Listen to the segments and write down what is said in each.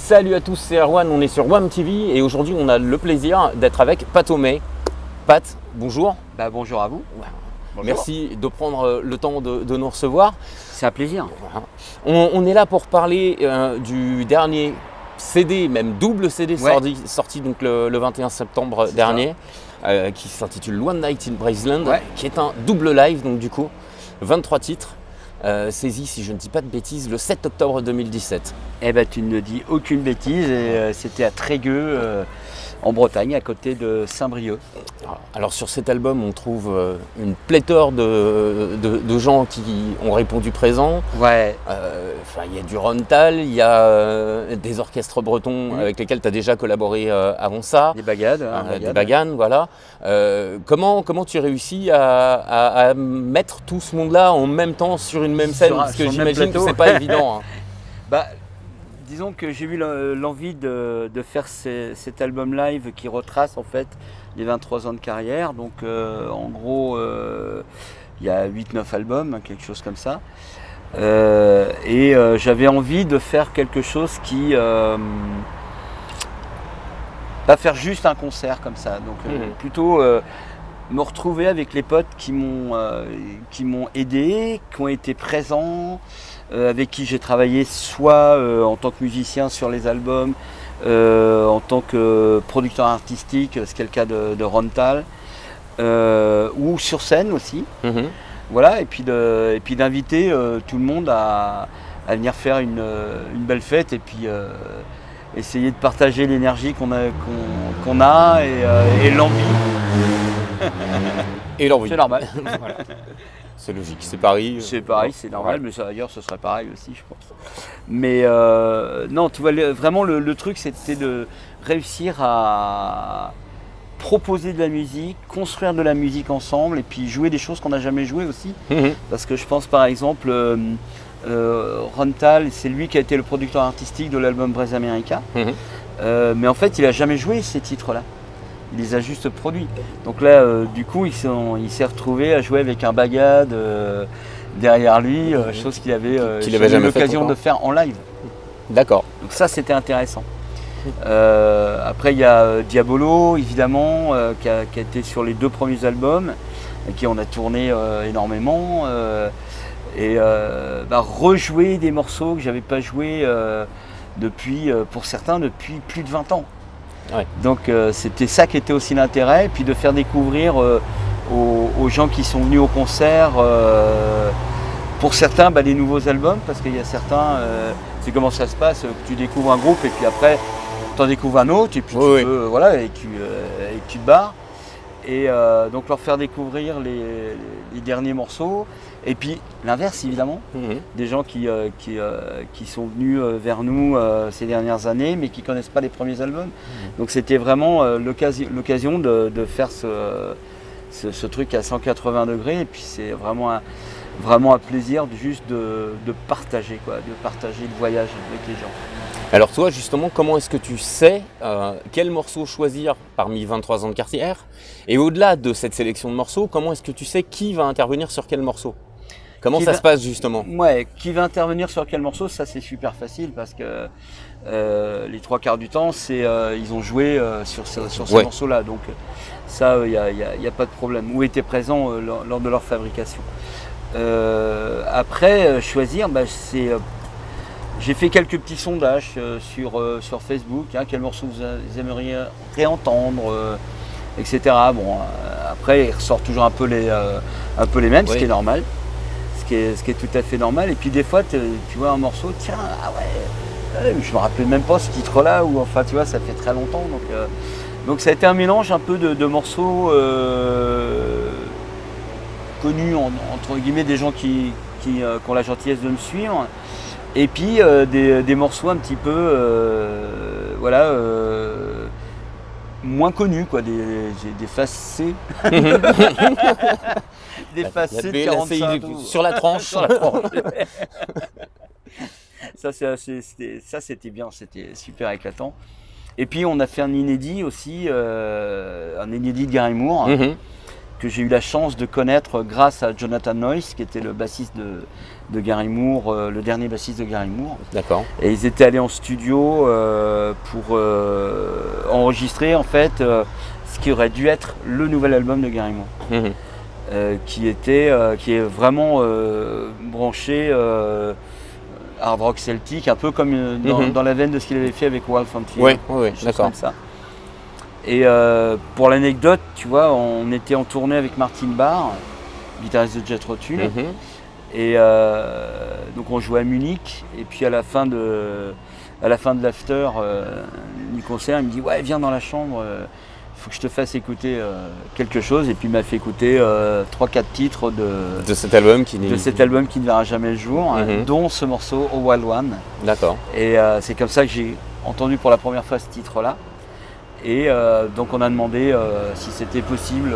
Salut à tous, c'est Erwan, on est sur WAM TV et aujourd'hui on a le plaisir d'être avec Pat Homey. Pat, bonjour. Bonjour à vous. Bonjour. Merci de prendre le temps de nous recevoir. C'est un plaisir. On est là pour parler du dernier CD, même double CD sorti donc le 21 septembre dernier, qui s'intitule One Night in Braceland, qui est un double live, donc du coup 23 titres. Saisi, si je ne dis pas de bêtises, le 7 octobre 2017. Eh ben, tu ne dis aucune bêtise, et c'était à Trégueux, en Bretagne, à côté de Saint-Brieuc. Alors sur cet album, on trouve une pléthore de gens qui ont répondu présent. Ouais. Il y a du Rontal, il y a des orchestres bretons avec lesquels tu as déjà collaboré avant ça. Des bagades. Des baganes, voilà. Comment tu réussis à mettre tout ce monde-là en même temps sur une même scène? Parce que j'imagine que c'est pas évident. Hein. Disons que j'ai eu l'envie de faire cet album live qui retrace en fait les 23 ans de carrière. Donc en gros, il y a 8-9 albums, quelque chose comme ça. J'avais envie de faire quelque chose qui... pas faire juste un concert comme ça. Donc plutôt me retrouver avec les potes qui m'ont aidé, qui ont été présents, avec qui j'ai travaillé soit en tant que musicien sur les albums, en tant que producteur artistique, ce qui est le cas de Rontal, ou sur scène aussi. Voilà, et puis d'inviter tout le monde à venir faire une belle fête et puis essayer de partager l'énergie qu'on a et l'envie. Et l'envie. C'est normal. Voilà. C'est logique, c'est Paris. C'est pareil, c'est normal, mais ailleurs ce serait pareil aussi, je pense. Mais non, tu vois, vraiment le truc, c'était de réussir à proposer de la musique, construire de la musique ensemble et puis jouer des choses qu'on n'a jamais jouées aussi. Parce que je pense par exemple, Rontal, c'est lui qui a été le producteur artistique de l'album Braise America. Mais en fait, il n'a jamais joué ces titres-là. Il les a juste produits. Donc là, du coup, il s'est retrouvé à jouer avec un bagade derrière lui, chose qu'il avait jamais eu l'occasion de faire en live. D'accord. Donc ça, c'était intéressant. Après, il y a Diabolo, évidemment, qui a été sur les 2 premiers albums, et qui on a tourné énormément. Rejouer des morceaux que j'avais pas joués pour certains, depuis plus de 20 ans. Ouais. Donc c'était ça qui était aussi l'intérêt, et puis de faire découvrir aux gens qui sont venus au concert, pour certains, les nouveaux albums, parce qu'il y a certains, c'est comment ça se passe, tu découvres un groupe et puis après tu en découvres un autre et puis tu te barres. Et donc leur faire découvrir les derniers morceaux. Et puis l'inverse évidemment, des gens qui sont venus vers nous ces dernières années mais qui ne connaissent pas les premiers albums. Donc c'était vraiment l'occasion de faire ce truc à 180 degrés. Et puis c'est vraiment un plaisir de partager, de partager le voyage avec les gens. Alors toi justement, comment est-ce que tu sais quel morceau choisir parmi 23 ans de carrière? Et au-delà de cette sélection de morceaux, comment est-ce que tu sais qui va intervenir sur quel morceau? Comment ça se passe justement? Ouais, qui va intervenir sur quel morceau, ça c'est super facile parce que les 3/4 du temps, ils ont joué sur ces morceaux-là. Donc ça, il n'y a pas de problème. Ou étaient présents lors de leur fabrication. Après, choisir, j'ai fait quelques petits sondages sur Facebook, quel morceau vous aimeriez réentendre, etc. Bon, après, ils ressortent toujours un peu les mêmes, ce qui est normal. Ce qui est tout à fait normal. Et puis des fois, tu vois un morceau, tiens, je me rappelais même pas ce titre-là, ou enfin, tu vois, ça fait très longtemps. Donc ça a été un mélange un peu de morceaux connus, entre guillemets, des gens qui ont la gentillesse de me suivre. Et puis des morceaux un petit peu, moins connus, des faces C. Des faces C de 45 sur la tranche. Ça c'était bien, c'était super éclatant. Et puis on a fait un inédit aussi, un inédit de Gary Moore, que j'ai eu la chance de connaître grâce à Jonathan Noyes, qui était le bassiste de Gary Moore, le dernier bassiste de Gary Moore. D'accord. Et ils étaient allés en studio pour enregistrer en fait ce qui aurait dû être le nouvel album de Gary Moore, qui est vraiment branché hard rock celtique, un peu comme dans la veine de ce qu'il avait fait avec Wild Frontier. Oui, d'accord. Ça. Et pour l'anecdote, tu vois, on était en tournée avec Martin Barr, guitariste de Jethro Tull, et donc on jouait à Munich. Et puis à la fin de l'after du concert, il me dit ouais, viens dans la chambre, faut que je te fasse écouter quelque chose. Et puis il m'a fait écouter 3-4 titres de cet album qui ne verra jamais le jour, dont ce morceau Oh Wild One. D'accord. Et c'est comme ça que j'ai entendu pour la première fois ce titre-là. Et donc on a demandé si c'était possible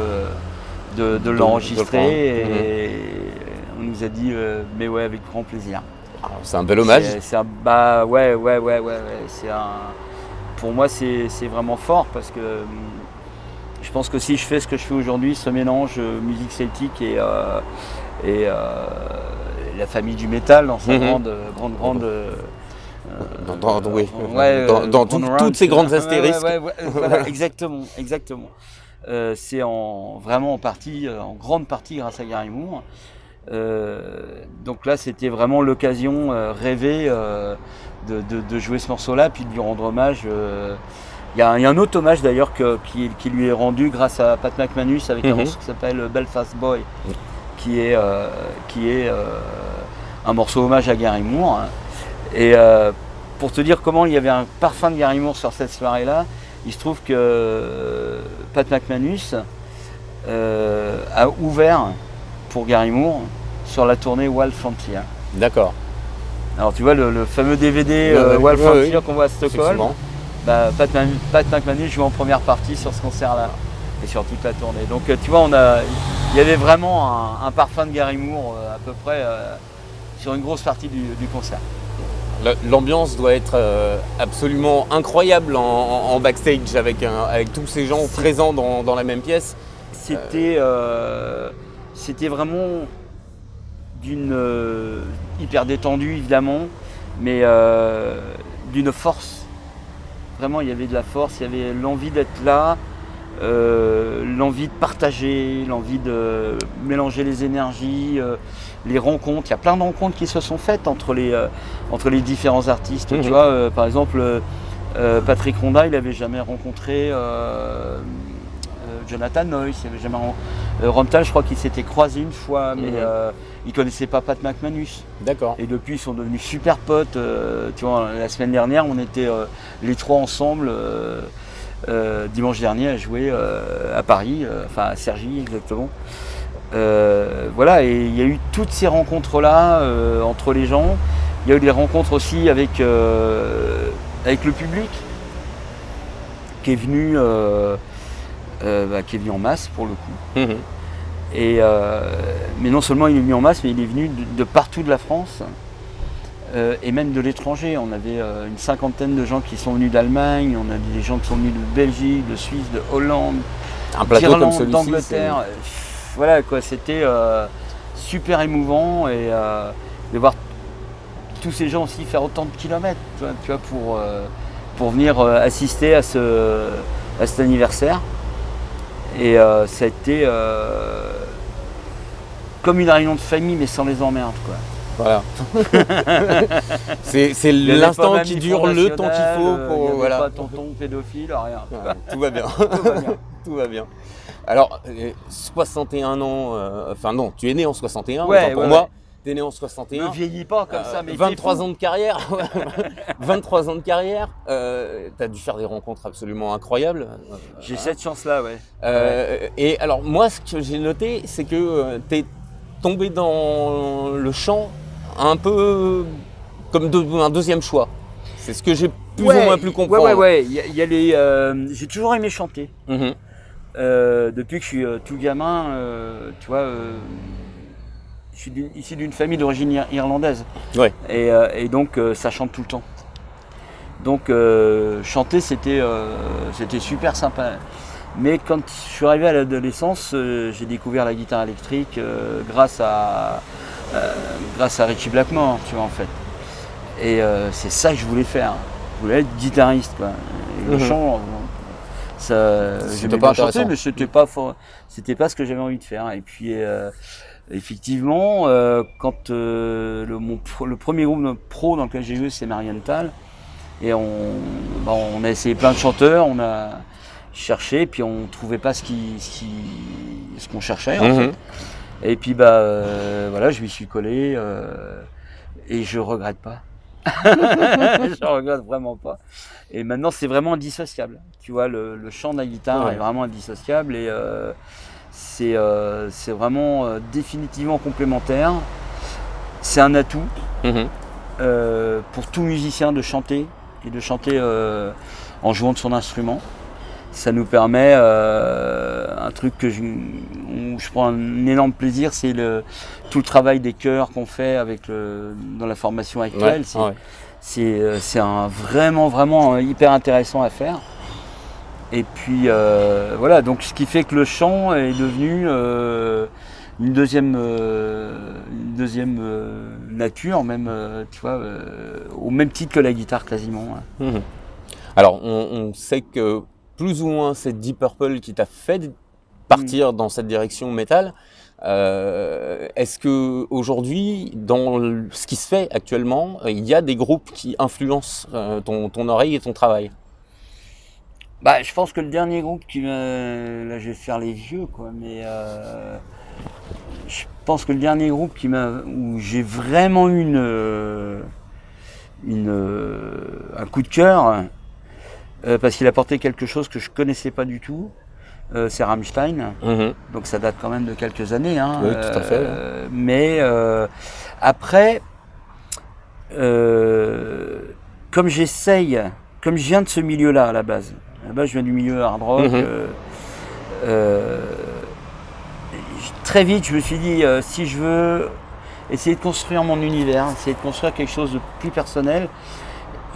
de l'enregistrer et on nous a dit mais ouais, avec grand plaisir. C'est un bel hommage. Ouais. Pour moi c'est vraiment fort parce que je pense que si je fais ce que je fais aujourd'hui, ce mélange musique celtique et la famille du métal dans sa grande dans toutes ces grandes astérisques. Voilà, exactement. C'est vraiment en grande partie grâce à Gary Moore. Donc là, c'était vraiment l'occasion rêvée de jouer ce morceau-là, puis de lui rendre hommage. Il y a un autre hommage d'ailleurs qui lui est rendu grâce à Pat McManus avec un morceau qui s'appelle Belfast Boy, qui est un morceau hommage à Gary Moore. Et pour te dire comment il y avait un parfum de Gary Moore sur cette soirée-là, il se trouve que Pat McManus a ouvert pour Gary Moore sur la tournée Wild Frontier. D'accord. Alors tu vois le fameux DVD Wild Frontier qu'on voit à Stockholm, Pat McManus joue en première partie sur ce concert-là et sur toute la tournée. Donc tu vois, il y avait vraiment un parfum de Gary Moore à peu près sur une grosse partie du concert. L'ambiance doit être absolument incroyable en backstage avec tous ces gens présents dans la même pièce. C'était vraiment hyper détendu évidemment, mais d'une force. Vraiment, il y avait de la force, il y avait l'envie d'être là, l'envie de partager, l'envie de mélanger les énergies, les rencontres. Il y a plein de rencontres qui se sont faites entre les différents artistes. Tu vois, par exemple, Patrick Ronda, il n'avait jamais rencontré Jonathan Noyes, il n'avait jamais Rontal, je crois qu'il s'était croisé une fois, mais il ne connaissait pas Pat McManus. D'accord. Et depuis, ils sont devenus super potes. Tu vois, la semaine dernière, on était les trois ensemble, dimanche dernier, à jouer à Paris, enfin à Cergy exactement. Voilà, et il y a eu toutes ces rencontres-là entre les gens. Il y a eu des rencontres aussi avec le public qui est venu en masse pour le coup. Et, mais non seulement il est venu en masse, mais il est venu de partout de la France et même de l'étranger. On avait une cinquantaine de gens qui sont venus d'Allemagne, on a des gens qui sont venus de Belgique, de Suisse, de Hollande, d'Irlande, d'Angleterre. Voilà quoi, c'était super émouvant et de voir tous ces gens aussi faire autant de kilomètres, tu vois, pour venir assister à cet anniversaire. Et ça a été comme une réunion de famille mais sans les emmerdes quoi. Voilà. c'est l'instant qui dure le temps qu'il faut pour. Voilà. Pas tonton pédophile, rien. Tout va bien. Tout va bien. Alors, 61 ans, enfin non, tu es né en 61, pour moi. Tu es né en 61. Ne vieillis pas comme ça, mais 23 ans de carrière. 23 ans de carrière. Tu as dû faire des rencontres absolument incroyables. J'ai cette chance-là, ouais. Et alors, moi, ce que j'ai noté, c'est que tu es tombé dans le chant un peu comme un deuxième choix. C'est ce que j'ai plus ou moins pu comprendre. Ouais. J'ai toujours aimé chanter. Depuis que je suis tout gamin, tu vois. Je suis issu d'une famille d'origine irlandaise. Ouais. Et donc ça chante tout le temps. Donc chanter c'était super sympa. Mais quand je suis arrivé à l'adolescence, j'ai découvert la guitare électrique grâce à Ritchie Blackmore, tu vois, en fait. Et c'est ça que je voulais faire. Je voulais être guitariste, quoi. Et le chant, j'aimais bien chanter, mais c'était pas ce que j'avais envie de faire. Et puis, effectivement, quand le premier groupe pro dans lequel j'ai joué, c'est Marienthal, et on a essayé plein de chanteurs, on a cherché, puis on trouvait pas ce qu'on cherchait, en fait. Et puis voilà, je m'y suis collé et je regrette pas. Je regrette vraiment pas. Et maintenant, c'est vraiment indissociable. Tu vois, le chant de la guitare est vraiment indissociable et c'est vraiment définitivement complémentaire. C'est un atout pour tout musicien de chanter et de chanter en jouant de son instrument. Ça nous permet un truc où je prends un énorme plaisir, c'est tout le travail des chœurs qu'on fait dans la formation actuelle. C'est vraiment hyper intéressant à faire. Et puis voilà, donc ce qui fait que le chant est devenu une deuxième nature, même, tu vois, au même titre que la guitare quasiment. Alors on sait que plus ou moins c'est Deep Purple qui t'a fait partir dans cette direction métal. Est-ce que aujourd'hui, dans ce qui se fait actuellement, il y a des groupes qui influencent ton oreille et ton travail? Je pense que le dernier groupe là je vais faire les vieux, quoi, mais je pense que le dernier groupe où j'ai vraiment eu un coup de cœur, parce qu'il apportait quelque chose que je connaissais pas du tout, c'est Rammstein. Donc ça date quand même de quelques années. Hein, oui, tout à fait. Mais après, comme je viens de ce milieu-là à la base, je viens du milieu hard rock, très vite je me suis dit, si je veux essayer de construire mon univers, essayer de construire quelque chose de plus personnel,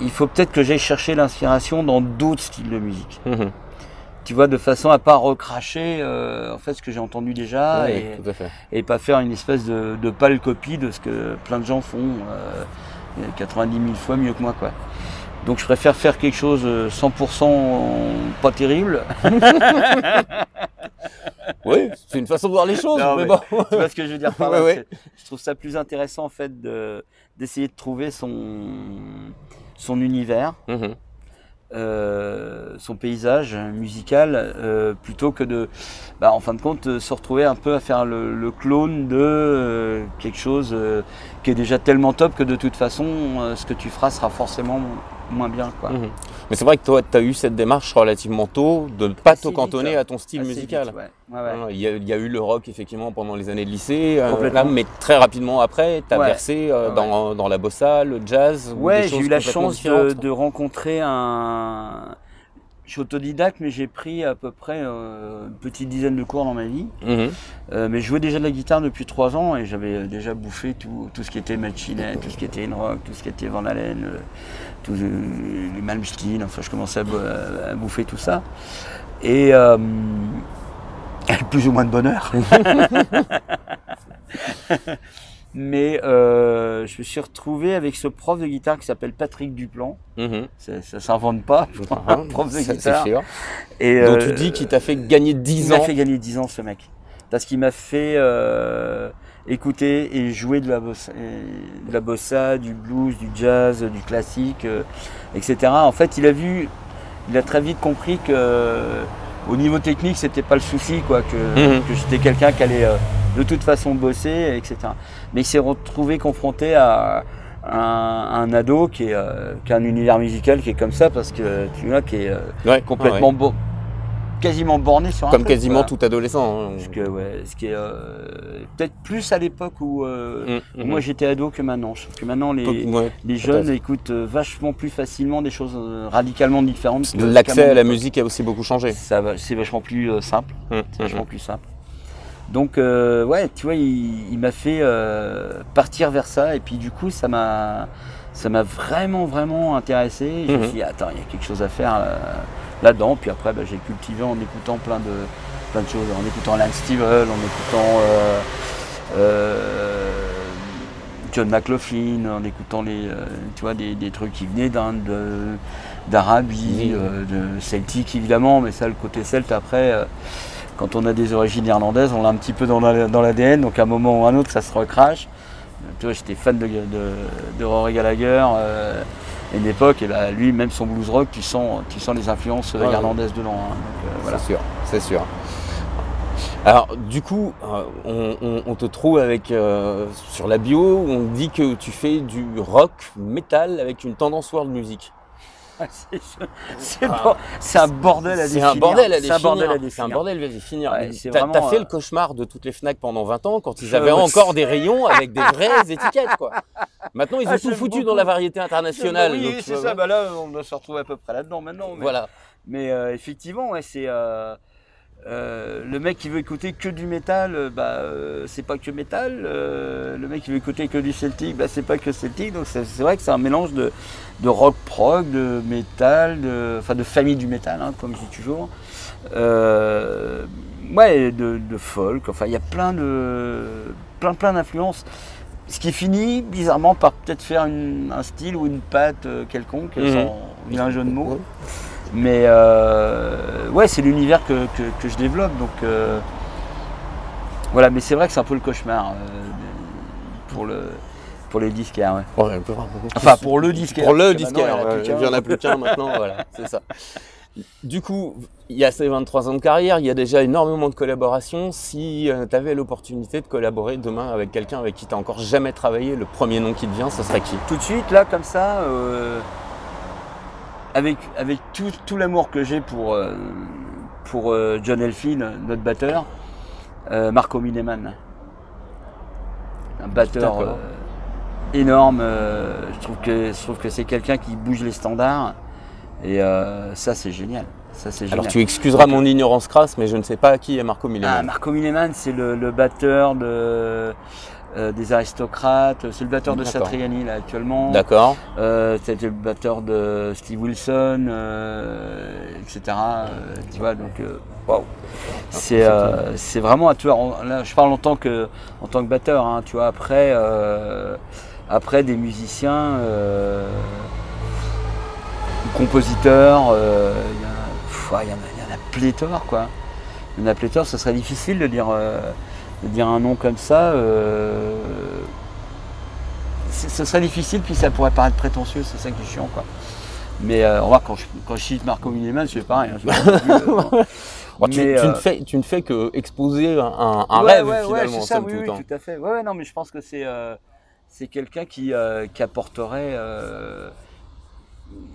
il faut peut-être que j'aille chercher l'inspiration dans d'autres styles de musique. Tu vois, de façon à pas recracher en fait ce que j'ai entendu déjà, et pas faire une espèce de pâle copie de ce que plein de gens font 90 000 fois mieux que moi, quoi. Donc je préfère faire quelque chose 100% pas terrible. Oui, c'est une façon de voir les choses. Non, mais bon. Tu vois ce que je veux dire par là. Je trouve ça plus intéressant en fait d'essayer de trouver son univers, son paysage musical, plutôt que de, en fin de compte, se retrouver un peu à faire le clone de quelque chose qui est déjà tellement top que de toute façon, ce que tu feras sera forcément moins bien, quoi. Mais c'est vrai que toi, tu as eu cette démarche relativement tôt de ne pas te cantonner à ton style musical. Vite, Il y a eu le rock effectivement pendant les années de lycée, mais très rapidement après, tu as versé dans la bossa, le jazz. Ouais, j'ai eu la chance de rencontrer Je suis autodidacte, mais j'ai pris à peu près une petite dizaine de cours dans ma vie. Mais je jouais déjà de la guitare depuis 3 ans et j'avais déjà bouffé tout ce qui était Machine, tout ce qui était In-Rock, tout ce qui était Van Halen, les Malmsteen. Enfin, je commençais à bouffer tout ça. Et avec plus ou moins de bonheur. Mais je me suis retrouvé avec ce prof de guitare qui s'appelle Patrick Duplan. Ça s'invente pas, un prof de guitare. Et donc tu dis qu'il t'a fait gagner 10 ans. Il m'a fait gagner 10 ans, ce mec. Parce qu'il m'a fait écouter et jouer de la bossa, du blues, du jazz, du classique, etc. En fait, il a très vite compris que au niveau technique, c'était pas le souci, quoi, que j'étais quelqu'un qui allait de toute façon bosser, etc. Mais il s'est retrouvé confronté à un ado qui a un univers musical qui est comme ça, parce que tu vois, qui est complètement quasiment borné sur un comme truc, quasiment quoi. Tout adolescent. Ce qui est peut-être plus à l'époque où moi j'étais ado que maintenant. Je trouve que maintenant les jeunes écoutent vachement plus facilement des choses radicalement différentes. L'accès à la musique a aussi beaucoup changé. C'est vachement plus simple. C'est vachement plus simple. Donc tu vois, il m'a fait partir vers ça, et puis du coup ça m'a vraiment intéressé. Je me suis dit, attends, il y a quelque chose à faire là-dedans. Puis après, j'ai cultivé en écoutant plein de choses, en écoutant Lance Stivell, en écoutant John McLaughlin, en écoutant tu vois, des trucs qui venaient d'Inde, d'Arabie, de celtique évidemment, mais ça, le côté celte après, quand on a des origines irlandaises, on l'a un petit peu dans l'ADN, donc à un moment ou à un autre, ça se recrache. Tu vois, j'étais fan de Rory Gallagher à une époque, et lui, même son blues rock, tu sens les influences irlandaises dedans. Hein, donc, voilà. C'est sûr. Alors du coup, on te trouve avec sur la bio, on dit que tu fais du rock metal avec une tendance world music. C'est un bordel à définir. C'est un bordel à définir. Ouais, t'as fait le cauchemar de toutes les Fnac pendant 20 ans quand ils avaient encore des rayons avec des vraies étiquettes, quoi. Maintenant, ils ont tout foutu dans la variété internationale. Oui, c'est ça. Bah là, on doit se retrouver à peu près là-dedans maintenant. Voilà. Mais effectivement, c'est le mec qui veut écouter que du métal, c'est pas que métal. Le mec qui veut écouter que du celtique, c'est pas que celtique. Donc c'est vrai que c'est un mélange de rock prog, de métal, de famille du métal, hein, comme je dis toujours. De folk. Enfin, il y a plein d'influences. Ce qui finit bizarrement par peut-être faire un style ou une patte quelconque, sans vilain jeu de mots. Mais c'est l'univers que je développe, donc voilà. Mais c'est vrai que c'est un peu le cauchemar pour les disquaires. Ouais. Enfin, pour le disquaire. Pour le disquaire, il n'y en a plus qu'un maintenant, voilà, c'est ça. Du coup, il y a ces 23 ans de carrière, il y a déjà énormément de collaborations. Si tu avais l'opportunité de collaborer demain avec quelqu'un avec qui tu n'as encore jamais travaillé, le premier nom qui te vient, ce serait qui? Tout de suite, là, comme ça, avec tout l'amour que j'ai pour John Elfin, notre batteur, Marco Mineman. Un batteur énorme. Je trouve que c'est quelqu'un qui bouge les standards. Et ça, c'est génial. Alors tu excuseras mon ignorance crasse, mais je ne sais pas qui est Marco Mineman. Marco Mineman, c'est le batteur des Aristocrates, c'est le batteur de Satriani là actuellement. D'accord. C'était le batteur de Steve Wilson, etc. Tu vois, donc waouh. C'est vraiment un tueur. Là, je parle en tant que batteur, hein, tu vois. Après des musiciens, compositeurs, il y en a pléthore, quoi. Il y en a pléthore. Ce serait difficile de dire un nom comme ça. Ce serait difficile, puis ça pourrait paraître prétentieux, c'est ça qui est chiant, quoi. Mais on va quand je cite Marco Mineman, c'est pareil. Hein, tu ne fais que exposer un rêve, finalement, c'est ça, oui, tout à fait. Non, mais je pense que c'est quelqu'un qui apporterait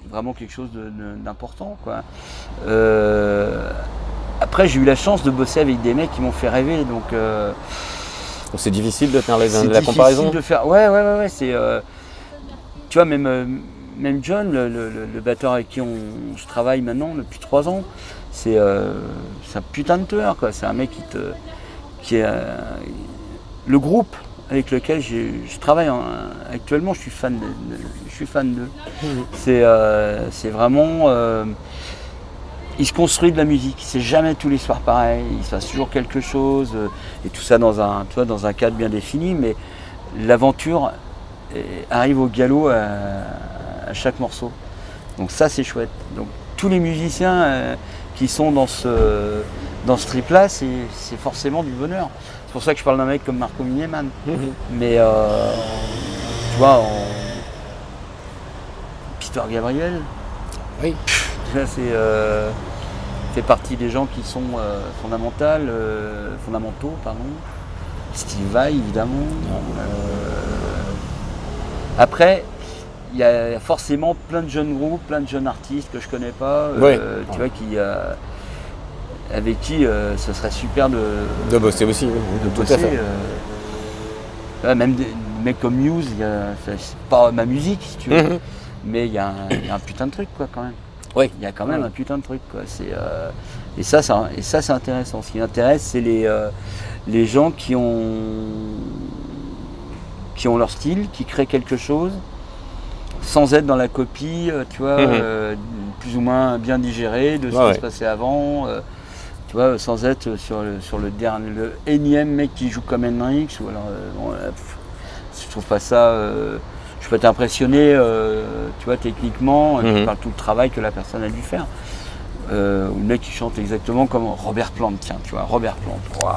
vraiment quelque chose d'important, quoi. Après, j'ai eu la chance de bosser avec des mecs qui m'ont fait rêver, donc c'est difficile de faire la comparaison. De faire, ouais, c'est tu vois, même John, le batteur avec qui je travaille maintenant depuis 3 ans, c'est un putain de tueur, quoi. C'est un mec qui est le groupe avec lequel je travaille actuellement. Je suis fan d'eux. C'est vraiment il se construit de la musique. C'est jamais tous les soirs pareil. Il se passe toujours quelque chose, et tout ça dans un cadre bien défini. Mais l'aventure arrive au galop à chaque morceau. Donc ça, c'est chouette. Donc tous les musiciens qui sont dans ce trip-là, c'est forcément du bonheur. C'est pour ça que je parle d'un mec comme Marco Mineman. Mais tu vois, Peter Gabriel, oui. Là, fait partie des gens qui sont fondamentaux. Steve Vai, évidemment. Après, il y a forcément plein de jeunes groupes, plein de jeunes artistes que je connais pas, tu vois, avec qui ce serait super de bosser aussi. De bosser. Même des mecs comme Muse, c'est pas ma musique, si tu veux, mais il y a un putain de truc, quoi, quand même. Oui. Il y a quand même un putain de truc, quoi. Et ça, c'est intéressant. Ce qui m'intéresse, c'est les gens qui ont leur style, qui créent quelque chose, sans être dans la copie, tu vois, plus ou moins bien digéré de ce qui se passait avant. Tu vois, sans être sur le énième mec qui joue comme Hendrix. Ou alors, je trouve pas ça. Je peux être impressionné, tu vois, techniquement, par tout le travail que la personne a dû faire. Le mec qui chante exactement comme Robert Plant, tiens, tu vois, Robert Plant. Wow.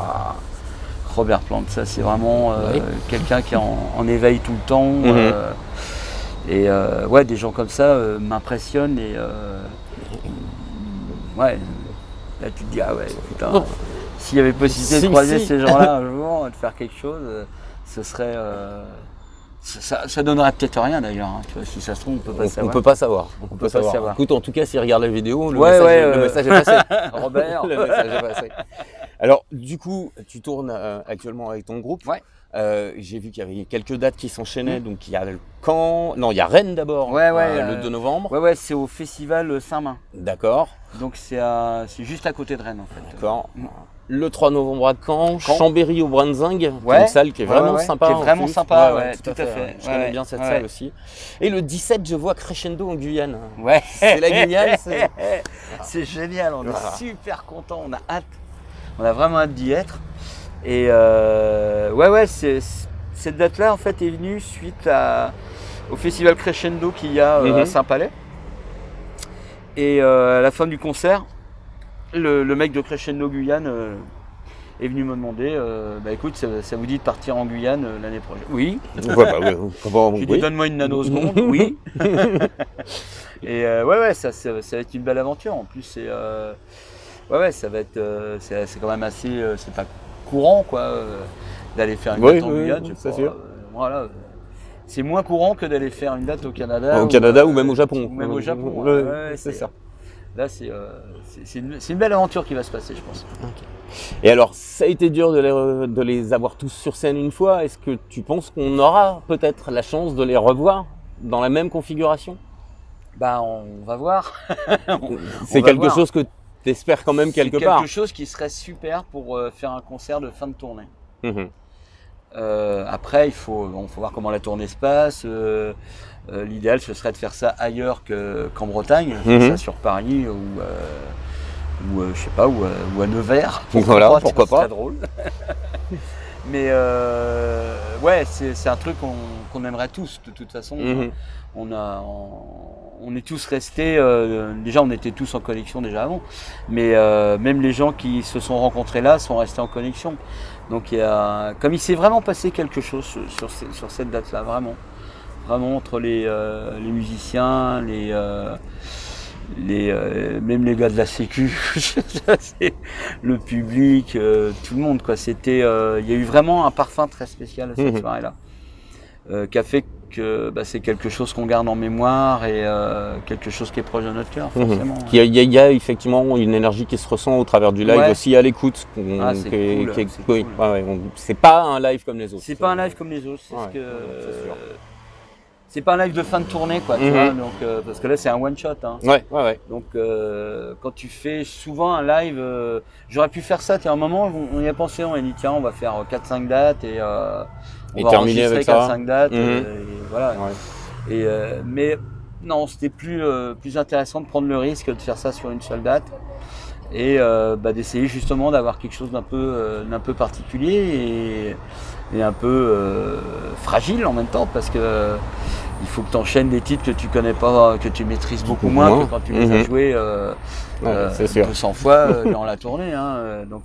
Robert Plant, ça c'est vraiment quelqu'un qui est en éveil tout le temps. Et ouais, des gens comme ça m'impressionnent et ouais, là tu te dis ah ouais putain, s'il y avait possibilité de croiser ces gens-là un jour, de faire quelque chose, ce serait ça donnerait peut-être rien d'ailleurs, hein, tu vois, si ça se trouve on peut pas savoir. On peut pas savoir. On peut pas savoir. Écoute, en tout cas, s'il regarde la vidéo, le message est passé. Robert, le message est passé. Alors, du coup, tu tournes actuellement avec ton groupe. Ouais. J'ai vu qu'il y avait quelques dates qui s'enchaînaient. Donc, il y a il y a Rennes d'abord, le 2 novembre. Ouais, c'est au festival Saint-Main. D'accord. Donc, c'est juste à côté de Rennes, en fait. D'accord. Le 3 novembre à Caen, Chambéry au Brunzing, une salle qui est vraiment sympa. Qui est vraiment sympa, tout à fait. Je connais bien cette salle aussi. Et le 17, je vois Crescendo en Guyane. Ouais. C'est la Guyane, c'est génial, on est super contents, on a hâte. On a vraiment hâte d'y être. Et cette date-là, en fait, est venue suite au festival Crescendo qu'il y a à Saint-Palais. Et à la fin du concert, le mec de Crescendo Guyane est venu me demander écoute, ça vous dit de partir en Guyane l'année prochaine? Oui. J'ai dit donne-moi une nanoseconde. Oui. Et ça va être une belle aventure. En plus, c'est ça va être c'est quand même assez c'est pas courant quoi d'aller faire une date en Guyane. Voilà. C'est moins courant que d'aller faire une date au Canada. Ou même au Japon. Ou même au Japon. C'est ça. Là, c'est une belle aventure qui va se passer, je pense. Okay. Et alors, ça a été dur de les avoir tous sur scène une fois. Est-ce que tu penses qu'on aura peut-être la chance de les revoir dans la même configuration? On va voir. C'est quelque chose que tu espères quand même quelque part. C'est quelque chose qui serait super pour faire un concert de fin de tournée. Après, il faut voir comment la tournée se passe. L'idéal, ce serait de faire ça ailleurs qu'en Bretagne, ça sur Paris ou je sais pas, ou à Nevers. Pourquoi pas. C'est drôle. Mais c'est un truc qu'on aimerait tous. De toute façon, on est tous restés. Déjà, on était tous en connexion déjà avant, mais même les gens qui se sont rencontrés là sont restés en connexion. Donc, comme il s'est vraiment passé quelque chose sur cette date-là, vraiment entre les musiciens, même les gars de la Sécu, le public, tout le monde quoi. C'était, il y a eu vraiment un parfum très spécial à cette soirée-là, qui a fait que c'est quelque chose qu'on garde en mémoire et quelque chose qui est proche de notre cœur, forcément. Il y a effectivement une énergie qui se ressent au travers du live aussi à l'écoute. C'est pas un live comme les autres. C'est pas un live comme les autres. C'est pas un live de fin de tournée, quoi, tu vois, donc, parce que là c'est un one shot. Hein. Donc quand tu fais souvent un live, j'aurais pu faire ça. À un moment, on y a pensé, on a dit tiens, on va faire 4-5 dates et on va terminer avec 4-5 dates. Et voilà. Mais non, c'était plus intéressant de prendre le risque de faire ça sur une seule date et d'essayer justement d'avoir quelque chose d'un peu particulier et un peu fragile en même temps parce que il faut que tu enchaînes des titres que tu connais pas, que tu maîtrises beaucoup moins que quand tu les as joués 200 fois dans la tournée. Hein, donc,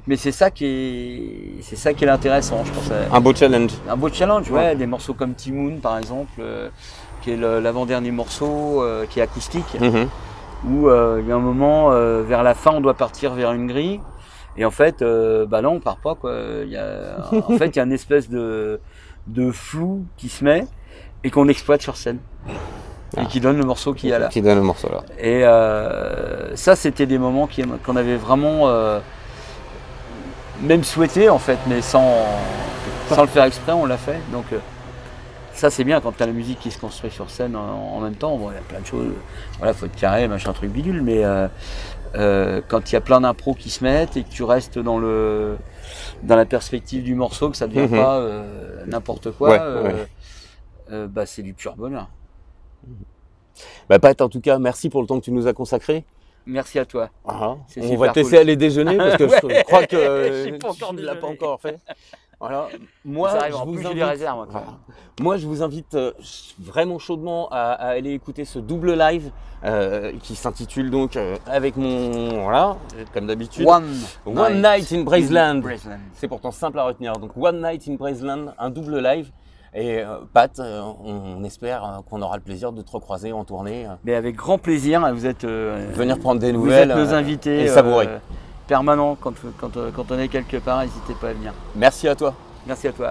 mais c'est ça qui est intéressant, je pense. Un beau challenge. Un beau challenge, des morceaux comme Timoun par exemple, qui est l'avant-dernier morceau, qui est acoustique, où il y a un moment vers la fin, on doit partir vers une grille. Et en fait, non, on part pas quoi. Il y a une espèce de flou qui se met et qu'on exploite sur scène et qui donne le morceau qu'il y a là. Qui donne le morceau là. Et ça, c'était des moments qu'on avait vraiment même souhaité en fait, mais sans le faire exprès, on l'a fait. Donc ça, c'est bien quand tu as la musique qui se construit sur scène en même temps. Bon, il y a plein de choses. Voilà, faut être carré, machin, truc bidule, mais quand il y a plein d'impros qui se mettent et que tu restes dans la perspective du morceau, que ça ne devient pas n'importe quoi, c'est du pur bonheur. Bah, Pat, en tout cas, merci pour le temps que tu nous as consacré. Merci à toi. Voilà. On va t'essayer aller déjeuner parce que Ouais. je crois que Je tu ne l'as pas encore fait. Voilà. Moi, j'ai des réserves. Voilà. Moi, je vous invite vraiment chaudement à aller écouter ce double live qui s'intitule donc avec mon, voilà, comme d'habitude, One Night in Braceland. C'est pourtant simple à retenir. Donc One Night in Braceland, un double live. Et Pat, on espère qu'on aura le plaisir de te recroiser en tournée. Mais avec grand plaisir. Vous êtes venir prendre des nouvelles. Vous êtes nos invités et savourer. Permanents quand on est quelque part. N'hésitez pas à venir. Merci à toi. Merci à toi.